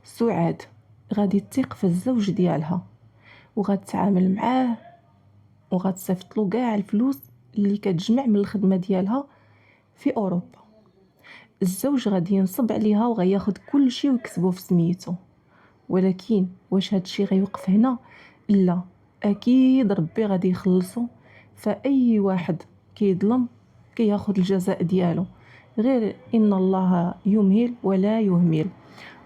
سعاد غادي تثيق في الزوج ديالها وغتعامل معاه وغتصيفط له كاع الفلوس اللي كتجمع من الخدمه ديالها في اوروبا. الزوج غادي ينصب عليها وغياخد كل شيء ويكتبه في سميتو. ولكن واش هادشي غيوقف هنا؟ لا، اكيد ربي غادي يخلصو. فاي واحد كيظلم كياخد الجزاء ديالو، غير ان الله يمهل ولا يهمل.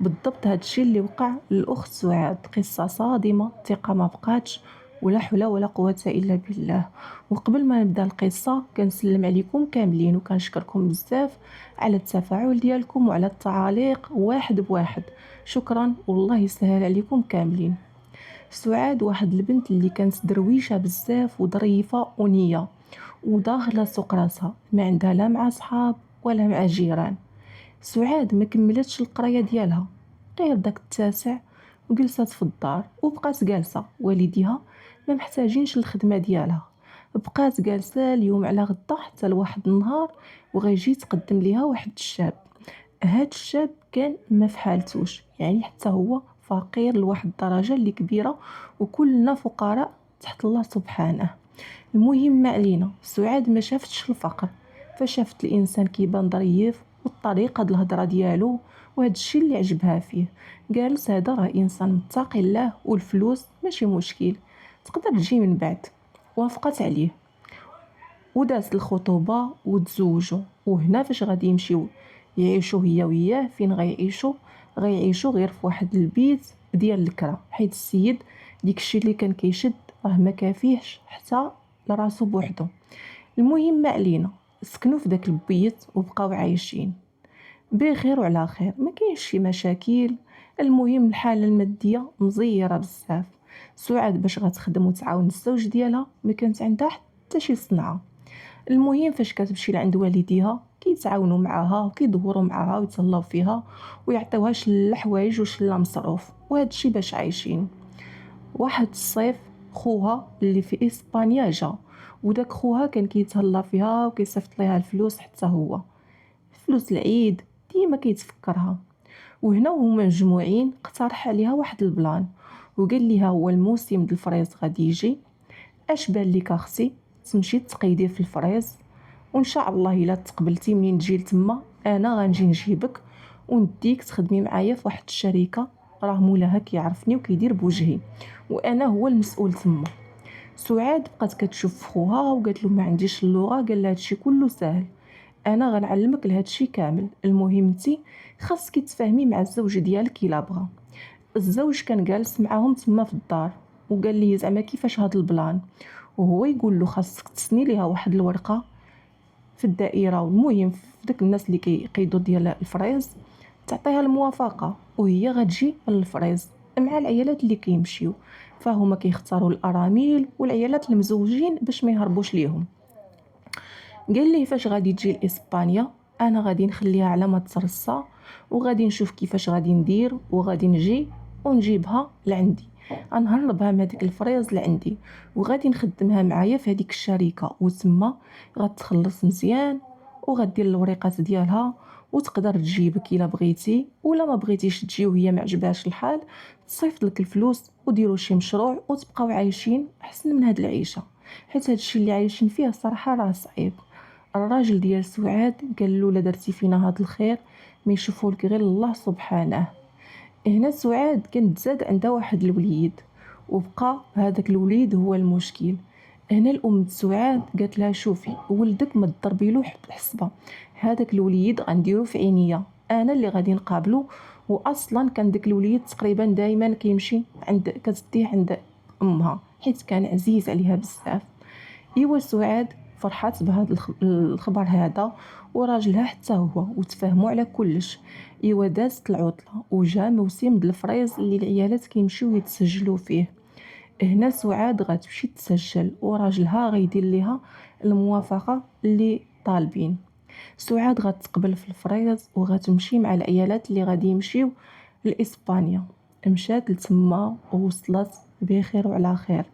بالضبط هادشي اللي وقع للاخت سعاد، قصه صادمه، الثقه ما بقاتش، ولا حول ولا قوه الا بالله. وقبل ما نبدا القصه كنسلم عليكم كاملين وكنشكركم بزاف على التفاعل ديالكم وعلى التعاليق واحد بواحد. شكرا والله يسهل عليكم كاملين. سعاد واحد البنت اللي كانت درويشه بزاف وظريفه ونيه وداخله سوق راسها، ما عندها لا مع صحاب ولا مع جيران. سعاد ما كملتش القرايه ديالها غير داك التاسع وجلست في الدار وبقات جالسه. والديها ما محتاجينش الخدمه ديالها، بقات جالسه اليوم على غدا حتى لواحد النهار وغيجي يتقدم ليها واحد الشاب. هاد الشاب كان ما فحالتوش، يعني حتى هو فقير لواحد الدرجه اللي كبيره، وكلنا فقراء تحت الله سبحانه. المهم ما علينا، سعاد ما شافتش الفقر، فشافت الانسان كيبان ظريف والطريقه د الهضره ديالو، وهذا الشيء اللي عجبها فيه. قالت هذا راه انسان متقي الله والفلوس ماشي مشكل، تقدر تجي من بعد. وافقت عليه ودازت الخطوبه وتزوجوا. وهنا فاش غادي يمشيو يعيشوا هي وياه، فين غيعيشوا غير في واحد البيت ديال الكرا، حيت السيد ديكشي اللي كان كيشد راه ما كافيهش حتى لراسو بوحدو. المهم ما علينا، سكنوا في داك البيت وبقاو عايشين بخير وعلى خير، ما كاينش شي مشاكل. المهم الحاله الماديه مزيره بزاف. سعاد باش غتخدم وتعاون الزوج ديالها ما كانت عندها حتى شي صنعه. المهم فاش كتمشي لعند والديها كيتعاونوا معاها وكيدوروا معاها ويتهلاو فيها ويعطيوها شلا حوايج وشلا مصروف، وهذا الشيء باش عايشين. واحد الصيف خوها اللي في اسبانيا جا، وداك خوها كان كيتهلا فيها وكيصيفط ليها الفلوس، حتى هو فلوس العيد ديما كيتفكرها. وهنا وهما مجموعين اقترح عليها واحد البلان وقال ليها هو الموسم د الفريز غادي يجي، اش بان لك اختي تمشي تقيدي في الفريز، وان شاء الله الا تقبلتي منين تجي لتما انا غنجي نجيبك ونديك تخدمي معايا في واحد الشركه، راه مولاها كيعرفني وكيدير بوجهي وانا هو المسؤول تما. سعاد بقات كتشوف خوها وقالت له ما عنديش اللغه. قال لها هادشي كله ساهل، انا غنعلمك لهادشي كامل، المهم انتي خاصك تفاهمي مع الزوج ديالك الا بغا. الزوج كان جالس معاهم تما في الدار وقال لي زعما كيفاش هاد البلان، وهو يقول له خاصك تسني ليها واحد الورقه في الدائره، والمهم في داك الناس اللي كيقيدوا ديال الفريز تعطيها الموافقه وهي غتجي للفريز مع العيالات اللي كيمشيو. فهما كيختاروا الارامل والعيالات المزوجين باش ما يهربوش ليهم. قال لي فاش غادي تجي لاسبانيا انا غادي نخليها على ما ترصى، وغادي نشوف كيفاش غادي ندير، وغادي نجي ونجيبها لعندي، غنهربها من هذيك الفريز لعندي، وغادي نخدمها معايا في هذيك الشركه، وتما غتخلص مزيان وغدير الوريقات ديالها وتقدر تجيبك الا بغيتي، ولا ما بغيتيش تجي وهي ما عجبهاش الحال تصيفط لك الفلوس وديروا شي مشروع وتبقاو عايشين احسن من هاد العيشه. حيت هاد الشيء اللي عايشين فيه الصراحه راه صعيب. الراجل ديال سعاد قال له لا درتي فينا هاد الخير ما يشوفوا لك غير الله سبحانه. هنا سعاد كانت زاد عندها واحد الوليد، وبقى هذاك الوليد هو المشكل. هنا الام سعاد قالت لها شوفي ولدك ما تضربيلو حسبه، هذاك الوليد غنديرو في عينيا انا اللي غادي نقابلو. واصلا كان داك الوليد تقريبا دائما كيمشي عند كتديه عند امها حيت كان عزيز عليها بزاف. ايوا سعاد فرحات بهذا الخبر هذا، وراجلها حتى هو، وتفاهموا على كلش. ايوا دازت العطله وجا موسم د الفريز اللي العيالات كيمشيو يتسجلوا فيه. هنا سعاد غتمشي تسجل وراجلها غيدير ليها الموافقه اللي طالبين. سعاد غتقبل في الفريز وغتمشي مع العيالات اللي غادي يمشيو لإسبانيا. مشات لتما ووصلت بخير وعلى خير.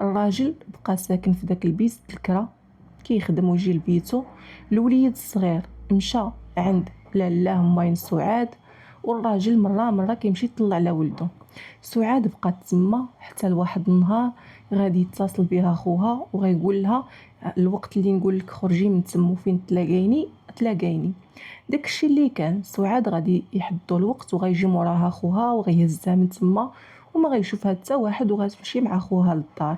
الراجل بقى ساكن في داك البيت الكرا كيخدم ويجي لبيتو. الوليد الصغير مشى عند لالاه ماين سعاد والراجل مرة كيمشي يطلع على ولده. سعاد بقات تما حتى لواحد النهار غادي يتصل بها خوها وغيقول لها الوقت اللي نقول لك خرجي من تما فين تلاقيني. داكشي اللي كان سعاد غادي يحدوا الوقت وغيجي موراها خوها وغيهزها من تما وما غيشوفها حتى واحد وغتمشي مع خوها للدار.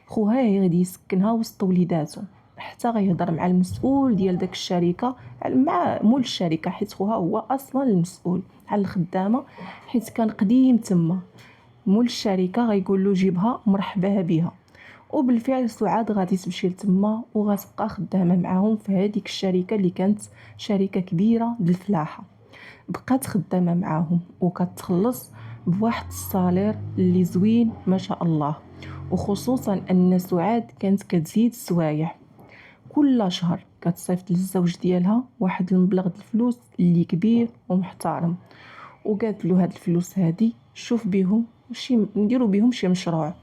خوها غادي يسكنها وسط وليداتو حتى غيهضر مع المسؤول ديال داك الشركه، مع مول الشركه، حيت خوها هو اصلا المسؤول على الخدامه حيت كان قديم تما. مول الشركه غيقول له جيبها مرحبا بها. وبالفعل سعاد غادي تمشي لتما وغتبقى خدامه معاهم في هذيك الشركه اللي كانت شركه كبيره د الفلاحه. بقات خدامه معاهم وكتخلص بواحد الصالير اللي زوين ما شاء الله، وخصوصا ان سعاد كانت كتزيد السوايع. كل شهر كتصيفط للزوج ديالها واحد المبلغ د الفلوس اللي كبير ومحترم، وقالت له هاد الفلوس هادي شوف بيهم نديرو بيهم شي مشروع.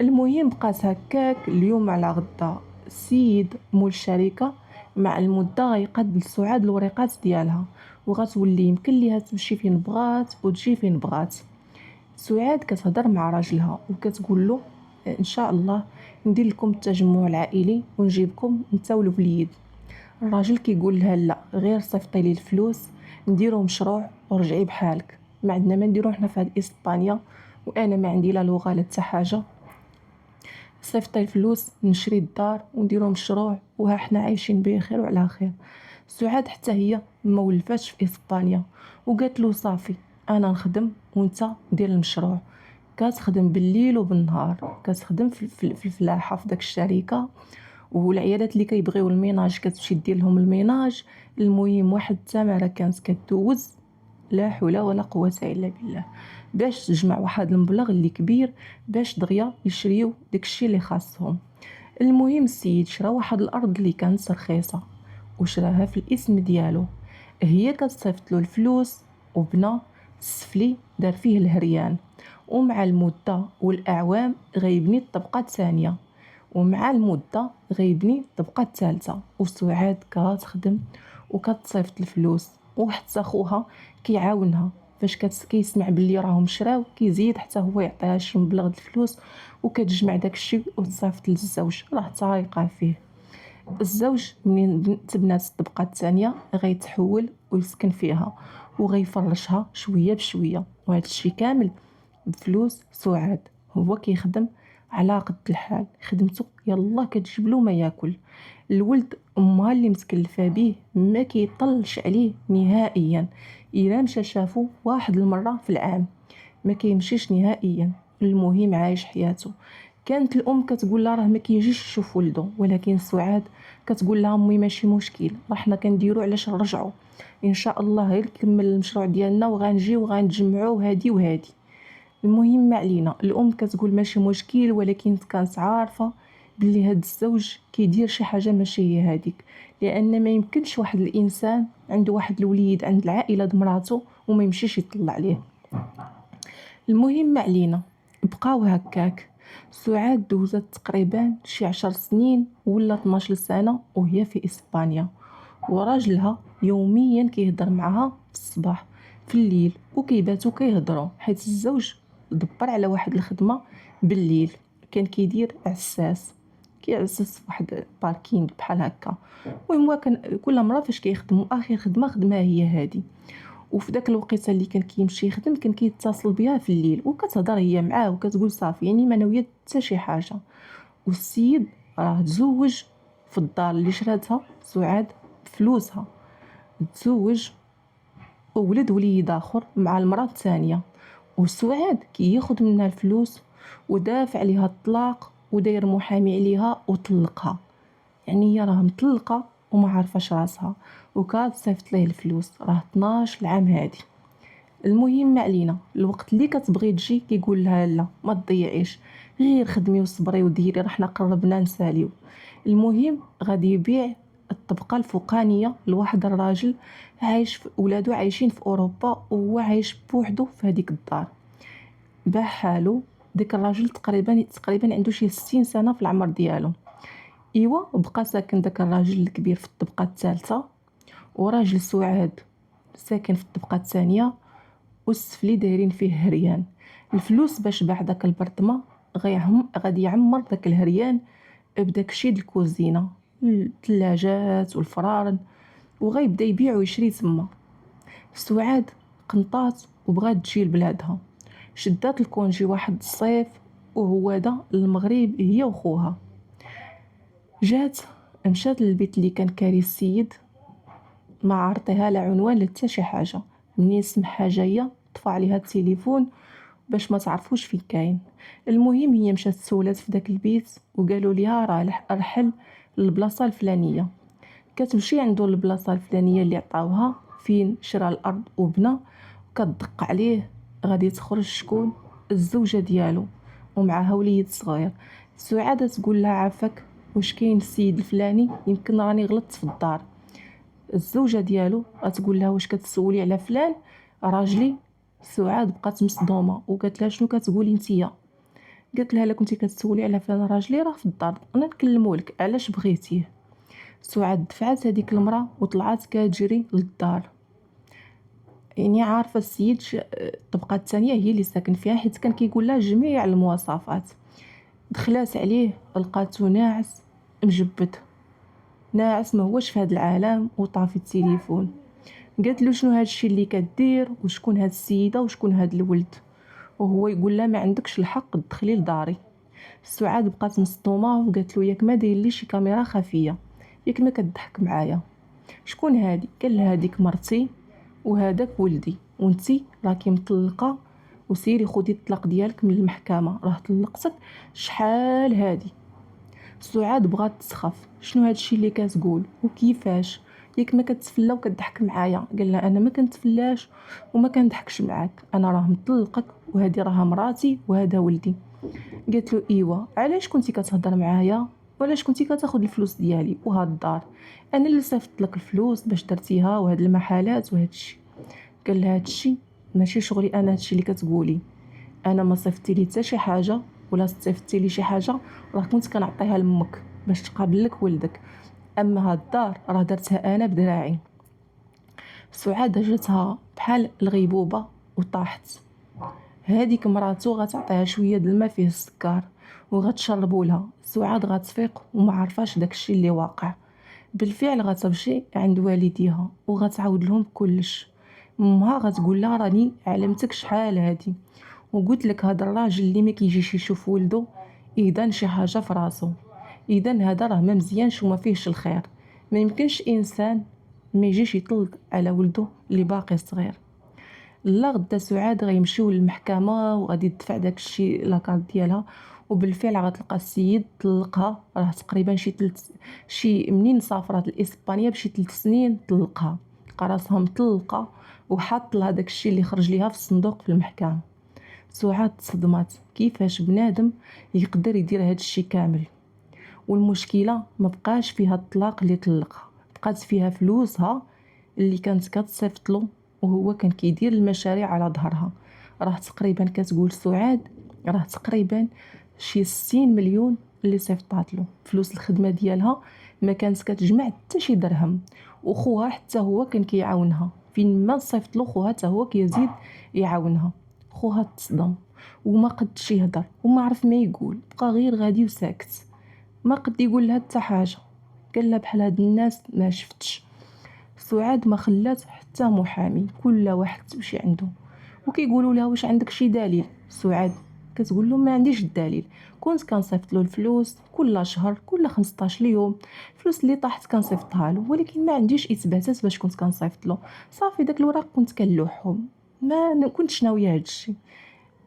المهم بقات هكاك اليوم على غدا السيد مول الشركه مع المده غيقاد لسعاد الوريقات ديالها وغتولي يمكن ليها تمشي فين بغات وتجي فين بغات. سعاد كتهضر مع راجلها وكتقول له ان شاء الله ندير لكم التجمع العائلي ونجيبكم انت والوليد. الراجل كيقول لها لا، غير صيفطي لي الفلوس نديرو مشروع ورجعي بحالك، ما عندنا ما نديرو حنا في هاد اسبانيا وانا ما عندي لا لغه لا حتى حاجه. صيفطي الفلوس نشري الدار ونديرو مشروع وها حنا عايشين بخير وعلى خير. سعاد حتى هي ما ولفاتش في اسبانيا وقالت له صافي انا نخدم وانت دير المشروع. كتخدم بالليل وبالنهار، كتخدم في الفلاحه في داك الشركه، والعيالات اللي كيبغيو الميناج كتمشي دير لهم الميناج. المهم واحد التماره كانت كدوز لا حول ولا قوه الا بالله باش تجمع واحد المبلغ اللي كبير باش دغيا يشريو داكشي اللي خاصهم. المهم السيد شرا واحد الارض اللي كانت رخيصه وشراها في الاسم ديالو، هي كتصيفط له الفلوس وبنى السفلي دار فيه الهريان، ومع المده والاعوام غيبني الطبقه الثانيه، ومع المده غيبني الطبقه الثالثه. وسعاد كتخدم وكتصيفط الفلوس وحتى خوها كيعاونها فاش كيسمع باللي راهم شراو كيزيد حتى هو يعطيها شي مبلغ د الفلوس وكتجمع داكشي وتصيفط للزوج راه تايقه فيه. الزوج منين تبنات الطبقه الثانيه غيتحول ويسكن فيها وغيفرشها شويه بشويه، وهذا الشيء كامل بفلوس سعاد. هو كيخدم على قد الحال، خدمته يلا كتجيب له ما ياكل. الولد امها اللي متكلفه به ما كيطلش عليه نهائيا، الا مشى شافو واحد المره في العام ما كيمشيش نهائيا. المهم عايش حياته. كانت الام كتقول لها راه ما كيجيش يشوف ولده، ولكن سعاد كتقول لها امي ماشي مشكل، راه حنا كنديرو علاش نرجعوا ان شاء الله غير نكمل المشروع ديالنا وغنجيو وغنتجمعوا هادي وهادي. المهم ما علينا، الام كتقول ماشي مشكل، ولكن كانت عارفه باللي هاد الزوج كيدير شي حاجه ماشي هي هاديك، لان ما يمكنش واحد الانسان عنده واحد الوليد عند العائله د مراته وما يمشيش يطلع عليه. المهم ما علينا، بقاو هكاك. سعاد دوزت تقريبا شي 10 سنين ولا 12 سنه وهي في اسبانيا، وراجلها يوميا كيهضر معها في الصباح في الليل وكيباتوا كيهضروا حيت الزوج دبر على واحد الخدمه بالليل. كان كيدير عساس، كيعسس في واحد باركينغ بحال هكا. المهم كان كل مره فاش كيخدموا اخر خدمه خدمها هي هادي. وفي داك الوقيته اللي كان كيمشي يخدم كان كيتصل بها في الليل وكتهضر هي معاه وكتقول صافي يعني ما ناويه حتى شي حاجه. والسيد راه تزوج في الدار اللي شراتها سعاد بفلوسها، تزوج وولد وليد اخر مع المراه الثانيه، وسعاد كياخذ منها الفلوس ودافع عليها الطلاق وداير محامي عليها وطلقها. يعني هي راه مطلقه وما عارفاش راسها وكتصيفط ليه الفلوس، راه 12 عام هادي. المهم ما علينا، الوقت اللي كتبغي تجي كيقول لها لا ما تضيعيش، غير خدمي وصبري وديري راه حنا قربنا نساليو. المهم غادي يبيع الطبقه الفوقانيه لواحد الراجل عايش ولادو عايشين في اوروبا وهو عايش بوحدو في هذيك الدار. باع حالو. داك الراجل تقريبا عنده شي 60 سنه في العمر ديالو. ايوا بقى ساكن داك الراجل الكبير في الطبقه الثالثه، وراجل سعاد ساكن في الطبقة الثانية والسفلي دايرين فيه هريان. الفلوس باش باع داك البرطمة غادي يعمر داك الهريان بداكشي د الكوزينة، الثلاجات والفرارن، وغيبدا يبيع ويشري تما. سعاد قنطات وبغات تجي لبلادها، شدات الكونجي واحد الصيف وهو دا المغرب هي وخوها. جات مشات للبيت اللي كان كاري السيد، ما عرطيها لا عنوان لتا شي حاجه. منين سمعها جايه طفى عليها التليفون باش ما تعرفوش فين كاين. المهم هي مشات سولات في داك البيت وقالوا ليها راه رحل للبلاصه الفلانيه. كتمشي عنده البلاصه الفلانيه اللي عطاوها فين شرا الارض وبنى، كتدق عليه. غادي تخرج شكون؟ الزوجه ديالو ومعها وليد صغير. سعاده تقول لها عافاك واش كاين السيد الفلاني؟ يمكن راني غلطت في الدار. الزوجه ديالو غتقول لها واش كتسولي على فلان راجلي؟ سعاد بقات مصدومه وقالت لها شنو كتقولي نتيا؟ قالت لها الا كنتي كتسولي على فلان راجلي راه في الدار، انا نكلمولك علاش بغيتيه. سعاد دفعت هذيك المراه وطلعت كتجري للدار. يعني عارفه السيد الطبقه الثانيه هي اللي ساكن فيها، حيت كان كيقول لها جميع المواصفات. دخلات عليه لقاتو ناعس مجبد، ناعس ما هوش في هذا العالم، وطافي التليفون. قالت له شنو هذا الشيء اللي كدير، وشكون هاد السيده وشكون هاد الولد؟ وهو يقول لها ما عندكش الحق تدخلي لداري. سعاد بقات مصدومه وقالت له ياك ما داير لي شي كاميرا خفيه، ياك ما كتضحك معايا؟ شكون هادي؟ قال لها هاديك مرتي وهذاك ولدي، وانتي راكي مطلقه، وسيري خدي الطلاق ديالك من المحكمه، راه طلقتك شحال هادي. سعاد بغات تسخف، شنو هادشي اللي كتقول وكيفاش؟ ياك ما كتفلا وكتضحك معايا؟ قال لها انا ما كنتفلاش وما كنضحكش معاك، انا راه مطلقك وهذه راه مراتي وهذا ولدي. قالت له ايوا، علاش كنتي كتهضر معايا؟ وعلاش كنتي كتاخذ الفلوس ديالي وهاد الدار؟ انا اللي صيفط لك الفلوس باش درتيها وهاد المحلات وهاد الشيء. قال لها هاد الشيء ماشي شغلي انا، هادشي اللي كتقولي انا ما صيفطتي لي حتى شي حاجه، ولا صيفطتي لي شي حاجه راه كنت كنعطيها لامك باش تقابل لك ولدك، اما هاد الدار راه درتها انا بدراعي. سعاد جاتها بحال الغيبوبه وطاحت. هذيك مراتو غتعطيها شويه د الماء فيه السكر وغتشربوا لها. سعاد غتفيق وما عرفاش داكشي اللي واقع. بالفعل غتمشي عند والديها وغتعاود لهم كلش. امها غتقول لها راني علمتك شحال هادي، وقلت لك هذا الراجل اللي ما كيجيش يشوف ولده اذا شي حاجه في راسو، اذا هذا راه ما مزيانش وما فيهش الخير. ما يمكنش انسان ما يجيش يطلق على ولده اللي باقي صغير. لا غدا سعاد غيمشيو للمحكمه وغادي تدفع داكشي لاكارت ديالها، وبالفعل غتلقى السيد طلقها. راه تقريبا شي منين سافرت لاسبانيا بشي 3 سنين طلقها، لقى راسها مطلقه وحط لها داكشي اللي خرج ليها في الصندوق في المحكمه. سعاد تصدمات، كيفاش بنادم يقدر يدير هاد الشي كامل؟ والمشكله ما بقاش فيها الطلاق اللي طلقها، بقات فيها فلوسها اللي كانت كتصيفط له وهو كان كيدير المشاريع على ظهرها. راه تقريبا كتقول سعاد راه تقريبا شي 60 مليون اللي صيفطات له فلوس الخدمه ديالها، ما كانت كتجمع حتى شي درهم. وخوها حتى هو كان كيعاونها، فين ما صيفط له خوها حتى هو كيزيد يعاونها. خوها تصدم وما قدش يهضر وما عرف ما يقول، بقى غير غادي وساكت، ما قد يقول لها حتى حاجه. قال لها بحال هاد الناس ما شفتش. سعاد ما خلات حتى محامي، كل واحد تمشي عنده وكيقولوا لها واش عندك شي دليل؟ سعاد كتقول لهم ما عنديش الدليل، كنت كنصيفط له الفلوس كل شهر كل 15 يوم، الفلوس اللي طاحت كنصيفطها له، ولكن ما عنديش اثباتات باش كنت كنصيفط له. صافي داك الوراق كنت كنلوحهم، ما كنتش ناويه هادشي.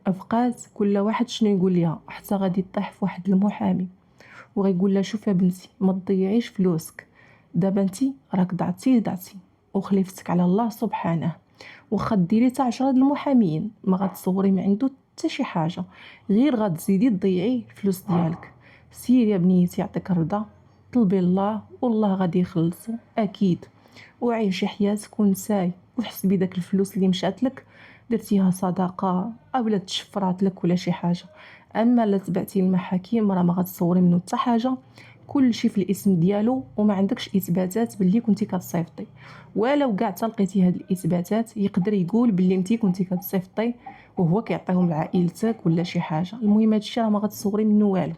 بقات كل واحد شنو يقول ليها، حتى غادي طيح في واحد المحامي وغيقول لها شوفي بنتي ما تضيعيش فلوسك، دابا انتي راك ضعتي وخليفتك على الله سبحانه، واخا ديري حتى 10 د المحاميين ما غتصوري ما عنده حتى شي حاجه، غير غتزيدي تضيعي الفلوس ديالك. سيري يا بنيتي يعطيك الرضا، طلبي الله والله غادي يخلصو اكيد، وعيشي حياتك ونساي، وحسبي داك الفلوس اللي مشات لك درتيها صدقه اولا تشفرات لك ولا شي حاجه. اما لا تبعتي المحاكم راه ما غتصوري منه حتى حاجه، كل شيء في الاسم ديالو وما عندكش اثباتات باللي كنتي كتصيفطي، ولو كاع تلقيتي هاد الاثباتات يقدر يقول باللي انت كنتي كتصيفطي وهو كيعطيهم لعائلتك ولا شي حاجه. المهم هادشي راه ما غتصوري منه والو.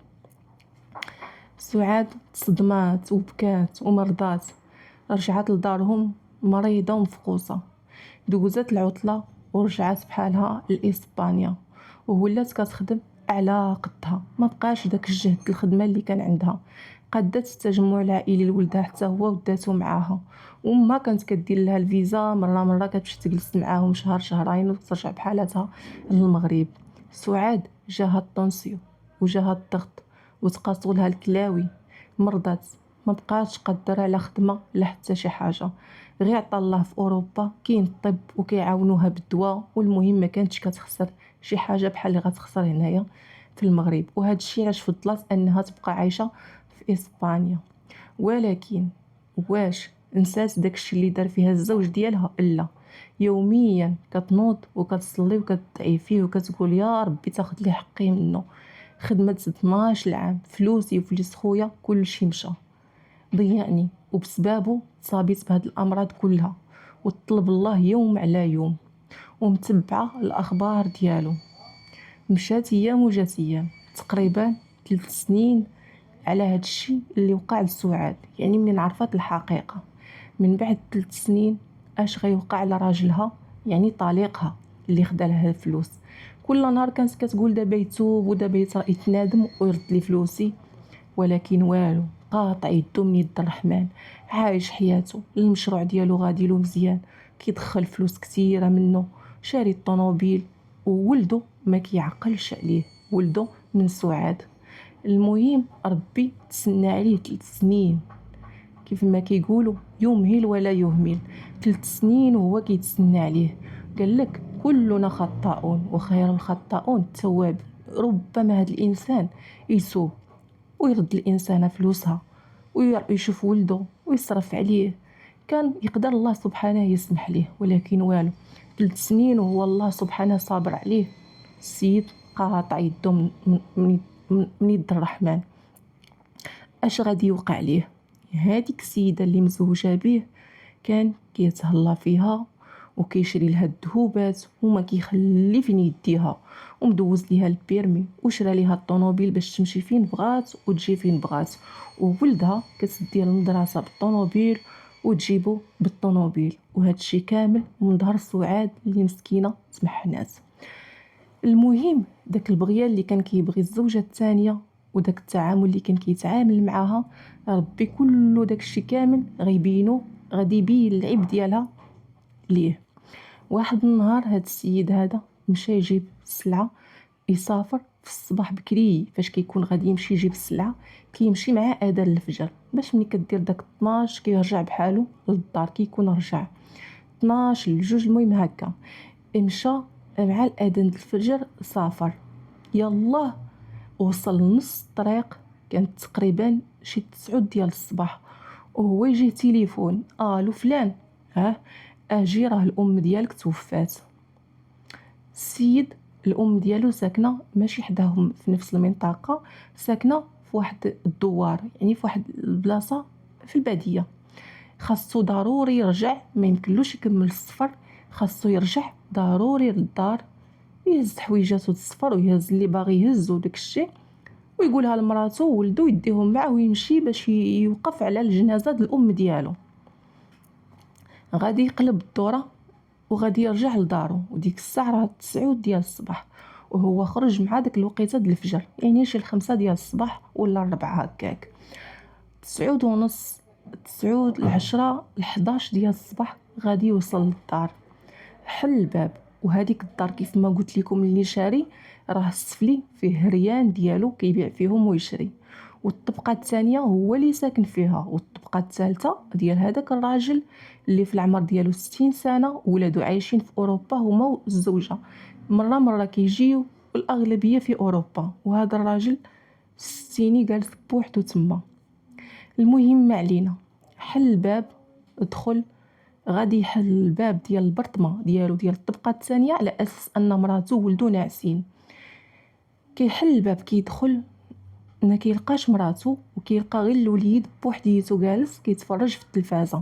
سعاد تصدمات وبكات ومرضات، رجعت لدارهم مريضه ومفقوسه. دوزت العطله ورجعت بحالها لإسبانيا، وولات كتخدم على قدها، ما بقاش داك الجهد الخدمه اللي كان عندها. قادت التجمع العائلي لولدها حتى هو وداتو معاها، وامها كانت كدير لها الفيزا مره كتمشي تجلس معاهم شهر شهرين وترجع بحالتها للمغرب. سعاد جاها الطونسيو وجاها الضغط وتقاسوا لها الكلاوي، مرضات، ما بقاتش قادره على خدمه لا حتى شي حاجه. غير عطا الله في اوروبا كاين الطب وكيعاونوها بالدواء، والمهم ما كانتش كتخسر شي حاجه بحال اللي غتخسر هنايا في المغرب. وهذا الشيء علاش فضلت انها تبقى عايشه في اسبانيا. ولكن واش نسات داكشي اللي دار فيها الزوج ديالها؟ لا، يوميا كتنوض وكتصلي وكتدعي فيه وكتقول يا ربي تاخذ لي حقي منه. خدمت 12 عام، فلوسي وفلوس خويا كلشي مشى، ضيعني، وبسبابه صابيت بهاد الامراض كلها. وطلب الله يوم على يوم، ومتبعه الاخبار ديالو. مشات ايام وجات ايام، تقريبا 3 سنين على هاد الشيء اللي وقع لسعاد. يعني منين عرفت الحقيقه من بعد 3 سنين اش غيوقع لراجلها، يعني طليقها اللي خدا لها الفلوس. كل نهار كانت كتقول دابا يتوب ودابا يتنادم ويرد لي فلوسي، ولكن والو، قاطع يدو من يد الرحمن، عايش حياته، المشروع ديالو غادي له مزيان، كيدخل فلوس كثيره منه، شاري الطوموبيل، وولدو ما كيعقلش عليه، ولدو من سعاد. المهم ربي تسنى عليه 3 سنين، كيف ما كيقولوا يمهل ولا يهمل. 3 سنين وهو كيتسنى عليه. قال لك كلنا خطاؤون وخير الخطاؤون التواب. ربما هذا الانسان يسوء ويرد الانسان فلوسها ويشوف ولده ويصرف عليه، كان يقدر الله سبحانه يسمح ليه، ولكن والو. 3 سنين وهو الله سبحانه صابر عليه. السيد قاطع يده من يد الرحمن. اش غادي يوقع ليه؟ هذيك السيده اللي مزوجه به كان كيتهلا فيها وكيشري لها الذهوبات وما كيخلي فين يديها، ومدوز ليها البيرمي وشرى ليها الطوموبيل باش تمشي فين بغات وتجي فين بغات، وولدها كتديه للمدرسه بالطوموبيل وتجيبو بالطوموبيل. وهذا الشيء كامل من ظهر سعاد اللي مسكينه تمحنات. المهم داك البغيه اللي كان كيبغي الزوجه الثانيه وداك التعامل اللي كان كيتعامل معاها، ربي كله داك الشيء كامل غيبينو، غادي يبين العيب ديالها ليه. واحد النهار هاد السيد هذا مشى يجيب السلعه، يسافر في الصباح بكري فاش كيكون غادي يمشي يجيب السلعه، كيمشي مع اذان الفجر باش ملي كدير داك 12 كيرجع بحالو للدار، كيكون رجع 12 لجوج، المهم هكا. مشى مع الاذان الفجر، سافر، يالله وصل نص الطريق، كانت تقريبا شي 9 ديال الصباح، وهو يجيه تليفون: الو فلان، اجي راه الام ديالك توفات. السيد الام ديالو ساكنه ماشي حداهم في نفس المنطقه، ساكنه في واحد الدوار، يعني في واحد البلاصه في الباديه. خاصو ضروري يرجع، ما يمكنلوش يكمل السفر، خاصو يرجع ضروري للدار، يهز حويجاتو السفر ويهز اللي باغي يهز وداك الشيء، ويقولها لمراتو وولدو يديهم معاه ويمشي باش يوقف على الجنازه ديال الام ديالو. غادي يقلب الدوره وغادي يرجع لدارو، وديك الساعه راه 9 ديال الصباح، وهو خرج مع داك الوقيته ديال الفجر، يعني شي 5 ديال الصباح ولا 4 هكاك. 9 ونص، 9 ل10 ل11 ديال الصباح غادي يوصل للدار. حل الباب، وهذيك الدار كيف ما قلت لكم اللي شاري راه السفلي فيه ريان ديالو كيبيع فيهم ويشري، والطبقه الثانيه هو اللي ساكن فيها، والطبقه الثالثه ديال هذاك الراجل اللي في العمر ديالو 60 سنه، ولادو عايشين في اوروبا هما والزوجه، مره كيجيو، والاغلبيه في اوروبا، وهذا الراجل ستيني جالس بوحدو تما. المهم ما علينا، حل الباب، دخل. غادي يحل الباب ديال البرطمه ديالو ديال الطبقه الثانيه على اساس ان مراته وولدو ناعسين. كيحل الباب كيدخل، ما كيلقاش مراتو وكيلقى غير الوليد بوحديتو جالس كيتفرج في التلفازه.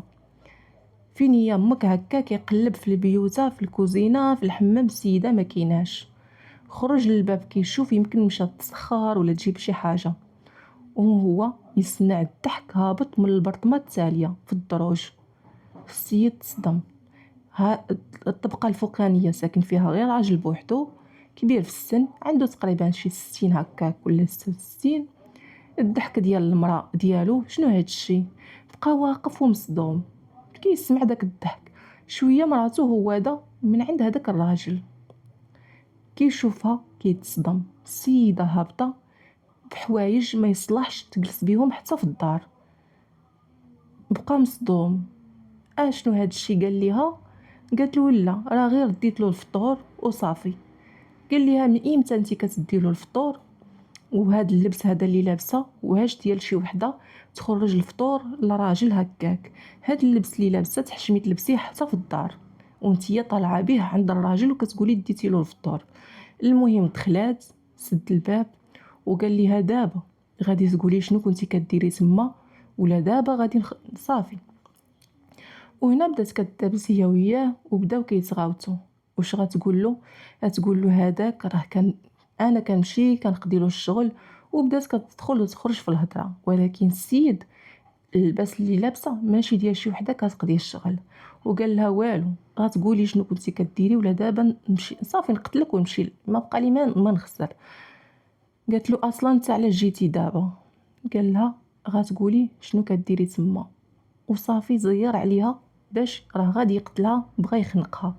فين هي امك؟ هكا كيقلب في البيوته، في الكوزينه، في الحمام، السيده ما كيناش. خرج للباب كيشوف يمكن مشات تسخر ولا تجيب شي حاجه، وهو يسمع الضحك هابط من البرطمه التاليه في الدروج. السيد تصدم. الطبقه الفوقانيه ساكن فيها غير راجل بوحدو، كبير في السن، عنده تقريبا شي 60 هكاك ولا 66. الضحك ديال المراه ديالو شنو هادشي؟ بقى واقف ومصدوم كيسمع داك الضحك. شويه مراتو هو هذا من عند هذاك الراجل، كيشوفها كيتصدم. السيده هابطه بحوايج ما يصلحش تجلس بيهم حتى في الدار. بقى مصدوم. شنو هادشي؟ قال ليها. قالت له لا، راه غير ديت له الفطور وصافي. قال ليها من امتى انت كتدي له الفطور؟ وهذا اللبس هذا اللي لابسه وهاش ديال شي وحده تخرج الفطور لراجل هكاك؟ هذا اللبس اللي لابسه تحشمي تلبسيه حتى في الدار، وانتيا طالعه به عند الراجل وكتقولي ديتي له الفطور. المهم دخلات، سد الباب وقال ليها دابا غادي تقولي شنو كنتي كديري تما، ولا دابا غادي صافي. وهنا بدات كتدابز هي وياه وبداو كيتغاوتوا. واش غتقول له؟ غتقول له هذاك راه كان انا كنمشي كنقضي له الشغل. وبدات كتدخل وتخرج في الهضره، ولكن السيد اللباس اللي لابسه ماشي ديال شي وحده كتقضي الشغل. وقال لها والو، غتقولي شنو كنتي كديري ولا دابا نمشي صافي نقتلك ونمشي ما بقى لي ما نخسر. قالت له اصلا انت علاش جيتي دابا؟ قال لها غتقولي شنو كديري تما وصافي. زير عليها باش راه غادي يقتلها، بغى يخنقها.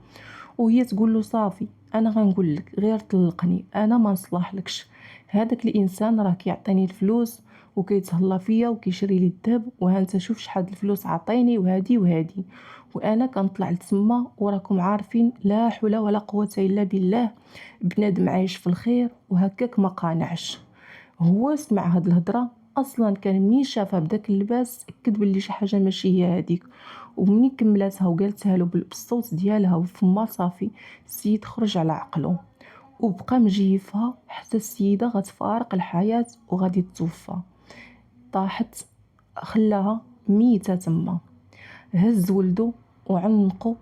وهي تقول له صافي انا غنقول لك غير طلقني، انا ما نصلحلكش. هذاك الانسان راه كيعطيني الفلوس وكيتهلا فيا وكيشري لي الذهب، وها انت شوف شحال الفلوس عطيني وهادي وهادي، وانا كنطلع لتما وراكم عارفين لا حول ولا قوه الا بالله، بنادم عايش في الخير وهكاك ما قانعش. هو سمع هاد الهضره اصلا كان منين شافها بداك اللباس اكد بلي شي حاجه ماشي هي هذيك. ومنين كملاتها وقالتها له بالصوت ديالها وفما صافي، السيد خرج على عقله وبقى مجيفها حتى السيده غتفارق الحياه وغادي تتوفى. طاحت، خلاها ميته تما. هز ولدو وعنقو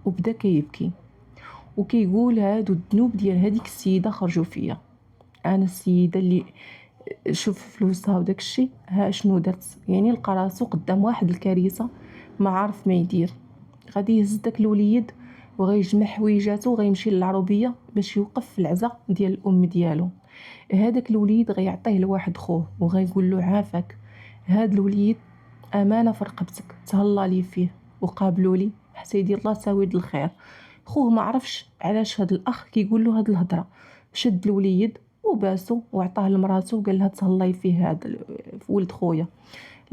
وبدا كيبكي وكيقول هادو الذنوب ديال هذيك السيده خرجوا فيا. انا السيده اللي شوف فلوسها وداك الشيء ها شنو درت، يعني لقى راسو قدام واحد الكارثه ما عارف ما يدير. غادي يهز داك الوليد وغيجمع حويجاتو وغيمشي للعربيه باش يوقف في العزا ديال الام ديالو. هذاك الوليد غيعطيه لواحد خوه وغيقول له عافاك، هاد الوليد امانه في رقبتك، تهلا لي فيه وقابلوا لي حتى يدير الله سويد الخير. خوه ما عرفش علاش هاد الاخ كيقول له هاد الهضره، شد الوليد وباسو وعطاه لمراتو وقال لها تهلاي فيه هذا في ولد خويا.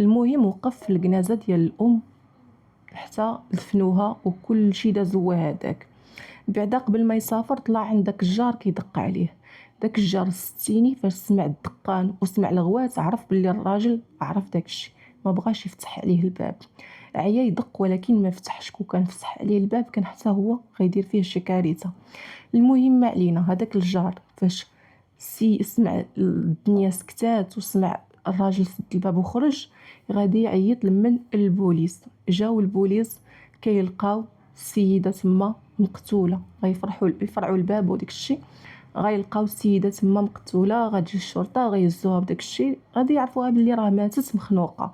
المهم وقف في الجنازه ديال الام حتى دفنوها وكل شي دازو هذاك. بعدا قبل ما يسافر طلع عند داك الجار كيدق عليه. داك الجار الستيني فاش سمع الدقان وسمع الغوات عرف بلي الراجل عرف داك الشي، ما بغاش يفتح عليه الباب. عيا يدق ولكن ما فتحش، كون كان فتح عليه الباب كان حتى هو غيدير فيه شي كارثه. المهم ما علينا. هذاك الجار فاش سمع الدنيا سكتات وسمع الراجل سد الباب وخرج، غادي يعيط لمن البوليس. جاو البوليس كيلقاو السيده تما مقتوله. يفرعوا الباب وداك الشيء، غيلقاو السيده تما مقتوله. غتجي الشرطه غيهزوها بداك الشيء، غادي يعرفوها بلي راه ماتت مخنوقه.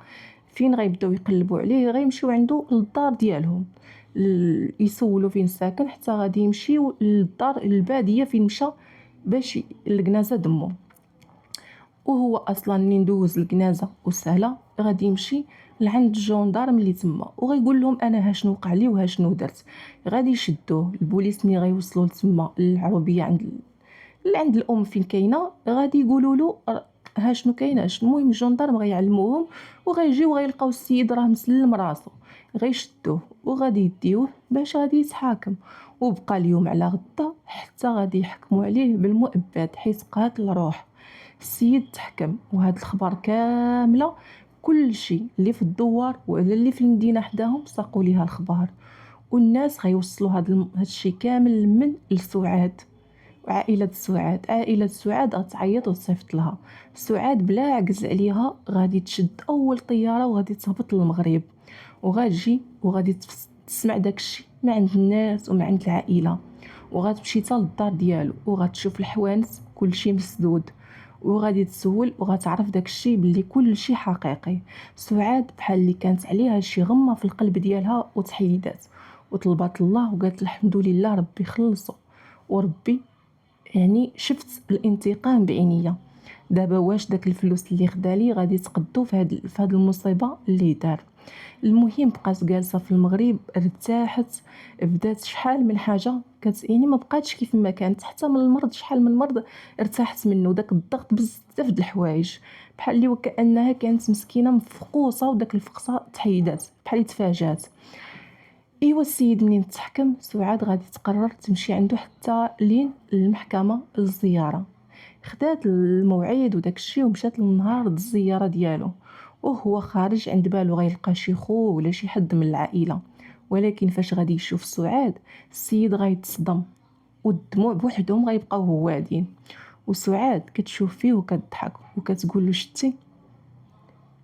فين غيبداو يقلبوا عليه؟ غيمشيو عنده للدار ديالهم، يسولوا فين ساكن حتى غادي يمشيو للدار الباديه فين مشى باش الجنازه دمو. وهو اصلا منين دوز الجنازه وسهله غادي يمشي لعند الجندارم اللي تما وغيقول لهم انا ها شنو وقع لي وها شنو درت. غادي يشدوه البوليس. ملي غيوصلوا لتما العربيه عند الام فين كاينه، غادي يقولوا له ها شنو كاينه شنو. المهم الجندارم غيعلموهم وغيجيو غيلقاو السيد راه مسلم راسو، غيشدوه وغادي يديوه باش غادي يتحاكم. وبقى اليوم على غدا حتى غادي يحكموا عليه بالمؤبد حيت قاتل روح. السيد تحكم، وهاد الخبر كامله كل شيء اللي في الدوار ولا اللي في المدينه حداهم ساقوا ليها الخبر. والناس غيوصلوا هاد الشيء كامل من لسعاد. وعائلة سعاد، عائلة سعاد غتعيط وتصيفط لها. سعاد بلا عجز عليها غادي تشد اول طياره وغادي تهبط للمغرب، وغتجي وغادي تسمع داكشي ما عند الناس وما عند العائله، وغتمشي حتى للدار ديالو وغتشوف الحوانت كلشي مسدود، وغادي تسول وغتعرف داكشي بلي كلشي حقيقي. سعاد بحال اللي كانت عليها شي غمه في القلب ديالها وتحيدات وطلبات الله وقالت الحمد لله ربي خلصو، وربي يعني شفت الانتقام بعينيا. دابا واش داك الفلوس اللي خدالي غادي تقدو في هاد المصيبه اللي دار. المهم بقات جالسه في المغرب، ارتاحت، بدات شحال من حاجه يعني ما بقاتش كيف ما كانت، حتى من المرض شحال من مرض ارتاحت منه، داك الضغط بزاف د الحوايج بحال اللي وكانها كانت مسكينه مفقوصه، وداك الفقصه تحيدات بحال تفاجات. ايوا السيد منين تحكم سعاد غادي تقرر تمشي عنده حتى لين المحكمه للزياره. خدات الموعد وداك الشيء ومشات للنهار الزياره ديالو، وهو خارج عند بالو غيلقى شي خو ولا شي حد من العائله، ولكن فاش غادي يشوف سعاد السيد غيتصدم والدموع بوحدهم غيبقاو هوادين. وسعاد كتشوف فيه وكتضحك وكتقول له شتي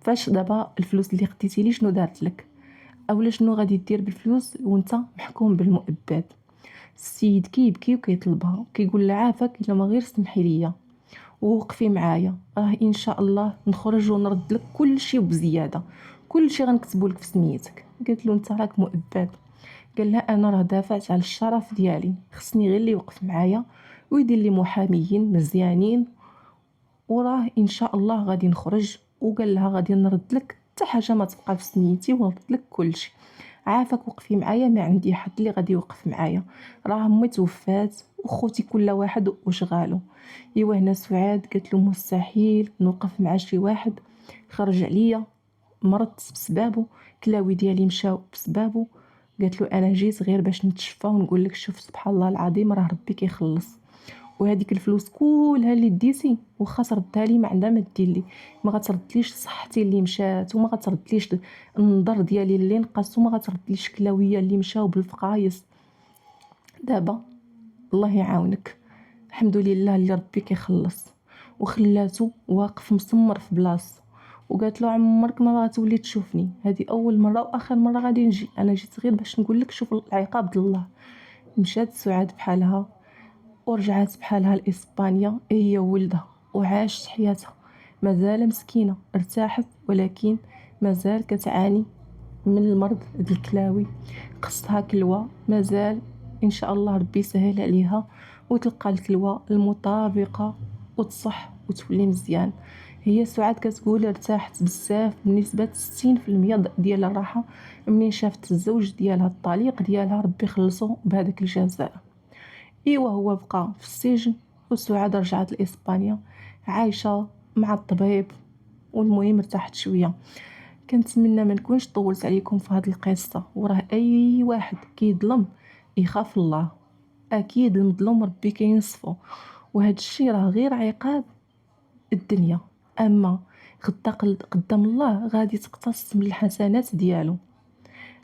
فاش دابا الفلوس اللي خديتي لي شنو دارت لك، اولا شنو غادي دير بالفلوس وانت محكوم بالمؤبد. السيد كيبكي وكيطلبها وكيقول لها عافاك الا ما غير سمحي ليا ووقفي معايا، راه ان شاء الله نخرج ونرد لك كل شيء وبزياده، كل شيء غنكتبوا لك في سميتك. قالت له انت راك مؤبد. قال لها انا راه دافعت على الشرف ديالي، خصني غير اللي يوقف معايا ويدير لي محاميين مزيانين، وراه ان شاء الله غادي نخرج. وقال لها غادي نرد لك حتى حاجه ما تبقى في سميتي ونرد لك كلشي، عافاك وقفي معايا، ما عندي حد اللي غادي يوقف معايا، راه امي توفات وخوتي كل واحد وشغالو. ايوا هنا سعاد قالت له مستحيل نوقف مع شي واحد خرج عليا، مرضت بسبابه، كلاوي ديالي مشاو بسبابه. قالت له انا جيت غير باش نتشفى ونقول لك شوف سبحان الله العظيم راه ربي كيخلص، وهذيك الفلوس كلها اللي ديتي واخا تردها لي ما عندها ما دير لي، ما غتردليش صحتي اللي مشات وما غتردليش النظر ديالي اللي نقص وما غتردليش كلاويه اللي مشاو بالفقايص. دابا الله يعاونك، الحمد لله اللي ربي كيخلص. وخلاتو واقف مسمر في بلاصتو وقالت له عمرك ما غتولي تشوفني، هذه اول مره واخر مره غادي نجي، انا جيت غير باش نقول لك شوف العقاب د الله. مشات سعاد بحالها ورجعت بحالها لإسبانيا هي وولدها وعاشت حياتها، مازال مسكينة ارتاحت ولكن مازال كتعاني من المرض د الكلاوي، قصتها كلوة مازال إن شاء الله ربي يسهل عليها وتلقى الكلوة المطابقة وتصح وتولي مزيان. هي سعاد كتقول ارتاحت بزاف بنسبة 60% ديال الراحة منين شافت الزوج ديالها الطليق ديالها ربي خلصو بهذاك الجزاء. ايوا هو بقى في السجن وسعاد رجعت لإسبانيا عايشة مع الطبيب، والمهم ارتاحت شوية. كنتمنى ما نكونش طولت عليكم في هذه القصة، وراه اي واحد كيظلم يخاف الله، اكيد المظلوم ربي كينصفو، وهذا الشيء راه غير عقاب الدنيا، اما غدا قدام الله غادي تقتص من الحسنات ديالو.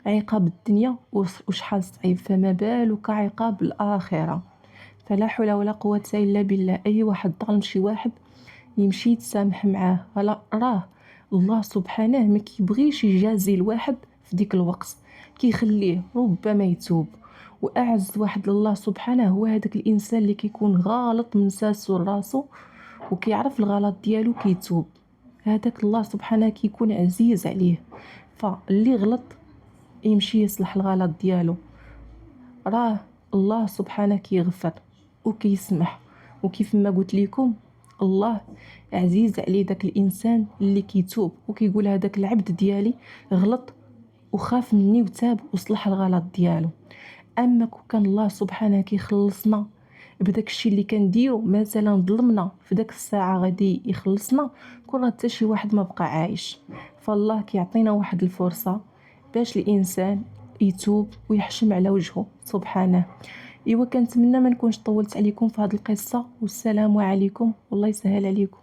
عقاب الدنيا وشحال صعيب، فما بالك عقاب الآخرة. فلا حول ولا قوة إلا بالله. أي واحد ظلم شي واحد يمشي يتسامح معاه، راه الله سبحانه ما كيبغيش يجازي الواحد في ديك الوقت، كيخليه ربما يتوب. وأعز واحد لله سبحانه هو هذاك الإنسان اللي كيكون غالط من ساسو لراسو وكيعرف الغلط ديالو كيتوب، هذاك الله سبحانه كيكون عزيز عليه. فاللي غلط يمشي يصلح الغلط ديالو، راه الله سبحانه كيغفر وكيسمح. وكيف ما قلت لكم الله عزيز عليه داك الانسان اللي كيتوب وكيقول هذاك العبد ديالي غلط وخاف مني وتاب وصلح الغلط ديالو. اما كان الله سبحانه كيخلصنا بداك الشيء اللي كنديرو، مثلا ظلمنا في داك الساعه غادي يخلصنا، كون حتى شي واحد ما بقى عايش. فالله كيعطينا واحد الفرصه باش الانسان يتوب ويحشم على وجهه سبحانه. ايوا كنتمنى ما نكونش طولت عليكم في هذه القصه، والسلام عليكم والله يسهل عليكم.